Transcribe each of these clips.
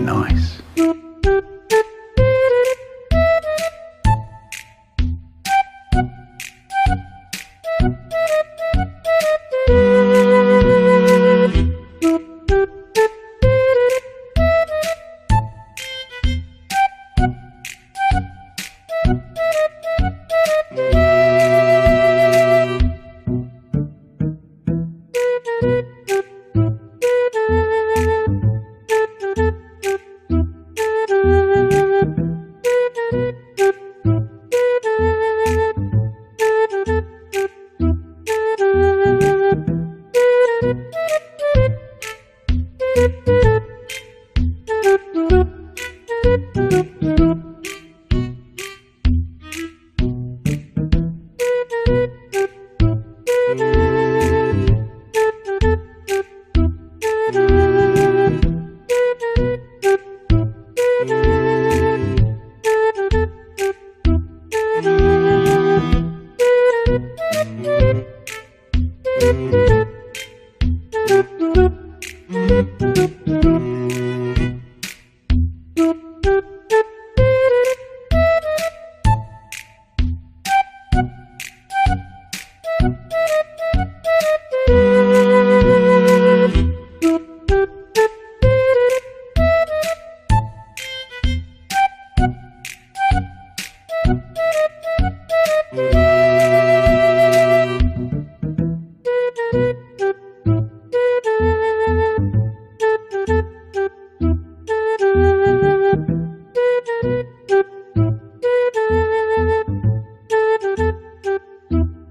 Nice.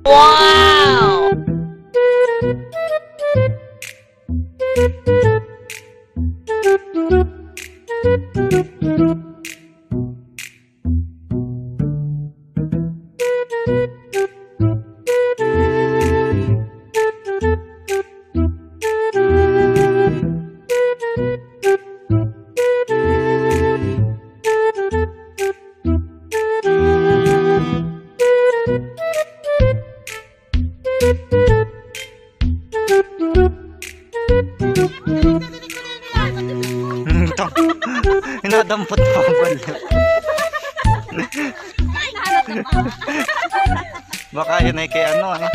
Wow! Hinadampot pa ang bala. Baka yun ay kay ano eh.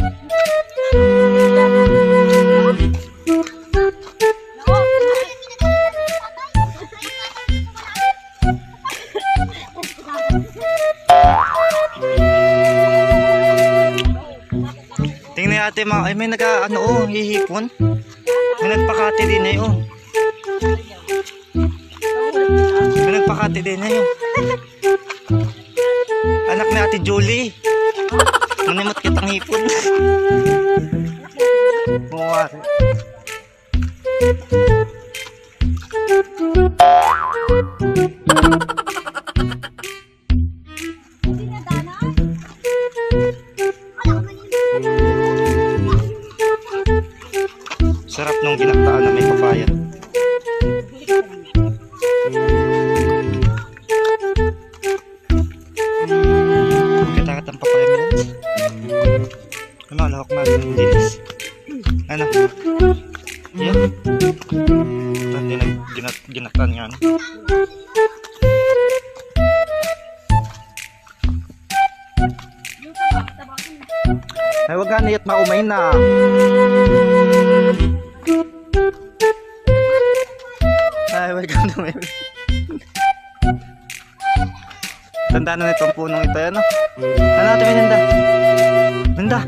Tingnan natin mga, ay may nag-ano oh, hihipon. May nagpakati din eh oh. May nagpakati din eh oh. Anak ni Ate Julie. Manimot kitang hipon. Buwari. Sarap nung ginagtaan na may papaya. Kita-kat ang papaya mo. Ano, lahok man. Dilis. Ano? Yan. Ito din ginagtaan nga. Ay, wag ka niyat maumay na. Ay, wag ka naman. Tanda na nitong punong ito yan, no? Ano natin may nanda? Nanda!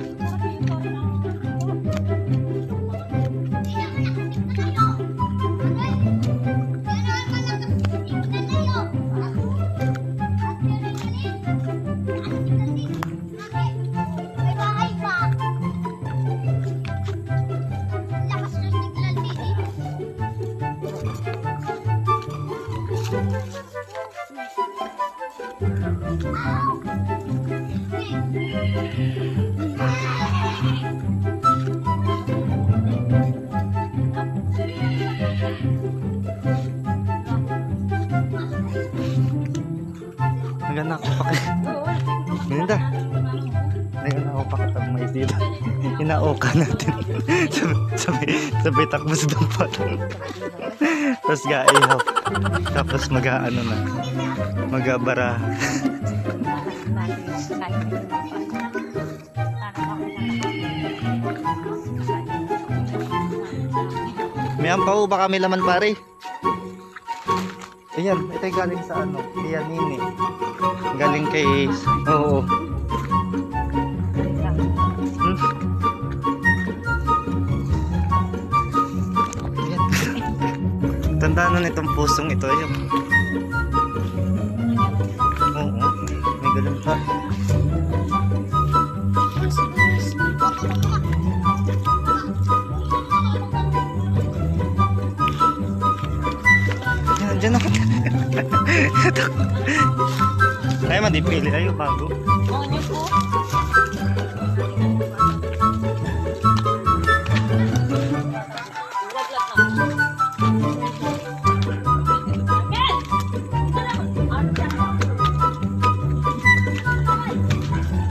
Inaoka natin. Sabi takbo sa dampat. Tapos gaihaw. Tapos mag-ano na. Mag-abara. May ampaw ba kami laman pare? Ayan, ito galing sa ano, Tia Nini. Galing kay, oo. Tandaan na nitong pusong ito yun. Oo, may galon pa. Yan, dyan ako. Ay, madipili. Ayaw, bago. Oo, niyo po.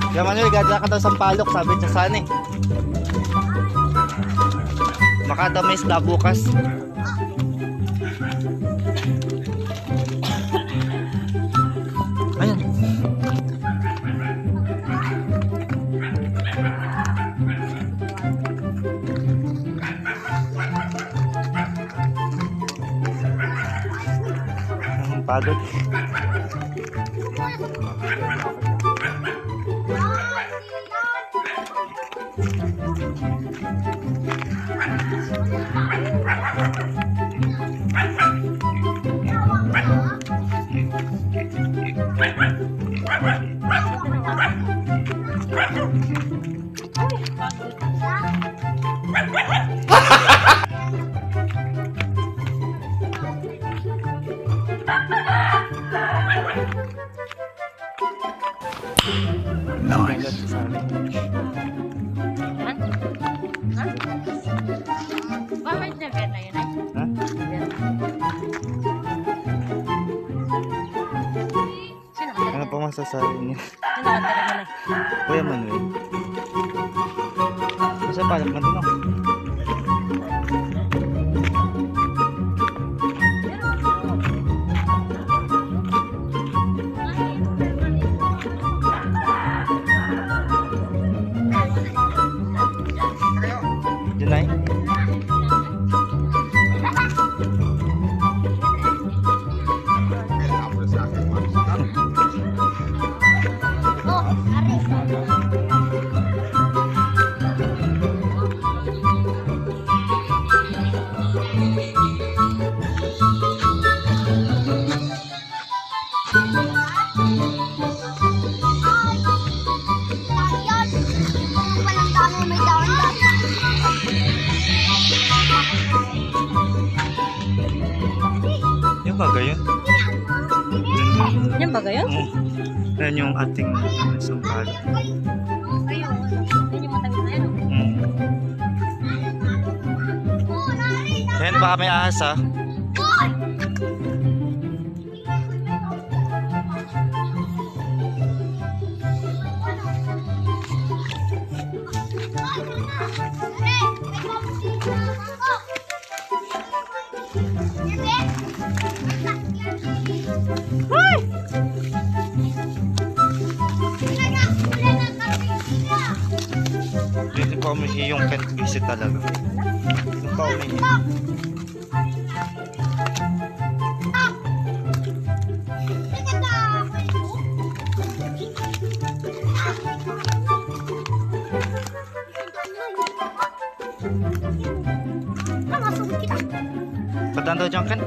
Kaya Manuel, gagala ka daw sa palok, sabi niya sana eh. Baka daw may isda bukas. Ayan. Ang pagod. Nice. Bakit na na yun ay? Ha? Sino ka Ano pa masasabi niyo? Sino ka talaga na? Kuya Manuel. Masa palak na din ako. Junay? Yung bagay yun? Yan ba gayon? Oo. Yan yung ating isang palo. Ayun. Yan yung matawid na yan. Yan baka may ahas ha? Hindi pa umihi yung can't visit talaga. Hindi pa umihi. Padaan daw dyan, Kent.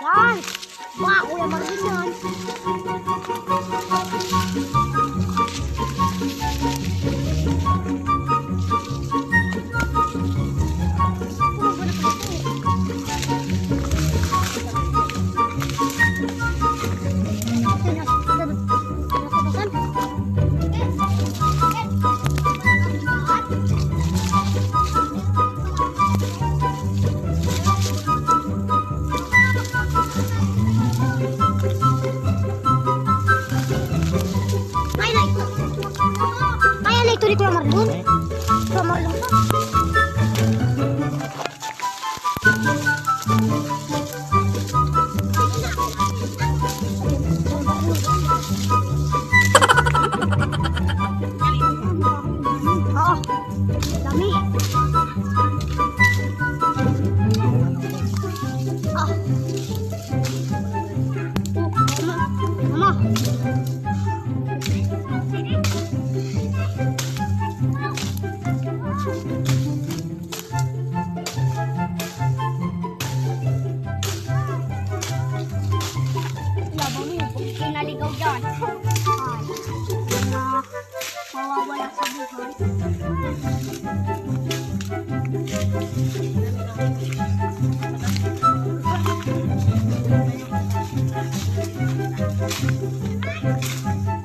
Yan! Mga Kuya Marvin yan. Oo. Dami. Ah. Mama. Wala ba mo yung pinaligaw dyan? Ay, mawawala sa buhay.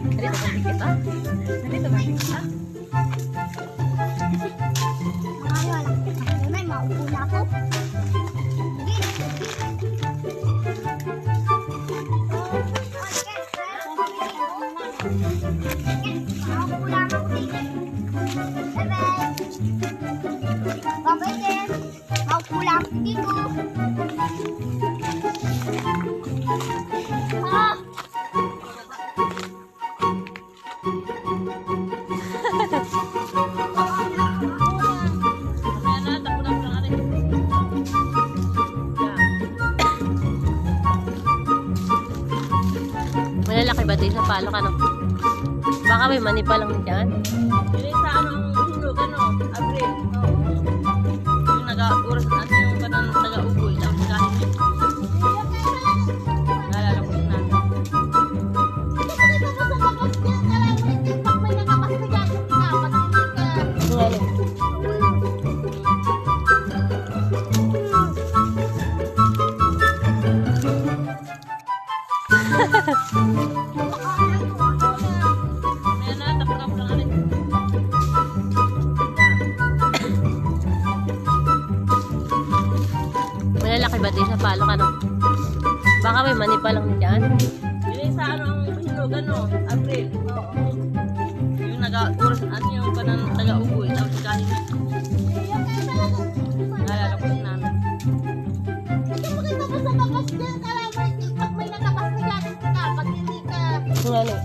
Nandito ba kita? Nandito ba kita? Mga wala. Ay, maupo na ako. Maupo lang ako dito. Babay din. Maupo lang ako dito. Ah! Ayan na, tapo na lang natin. Malalaki ba din sa palok ano? Baka may mani pa lang dyan. Hindi sa ano ang hulog, ano, April. Yung nag-oras at yung kanang taga-ugoy, tapos kahit naalala ko na. Ayan na, tapo na lang natin. Malalaki ba din sa palok ano? Baka may mani pa lang dyan. Hindi sa ano ang hulog, ano, April. Yung nag-oras at yung kanang taga-ugoy, tapos kahit naalala ko na. Yung ano?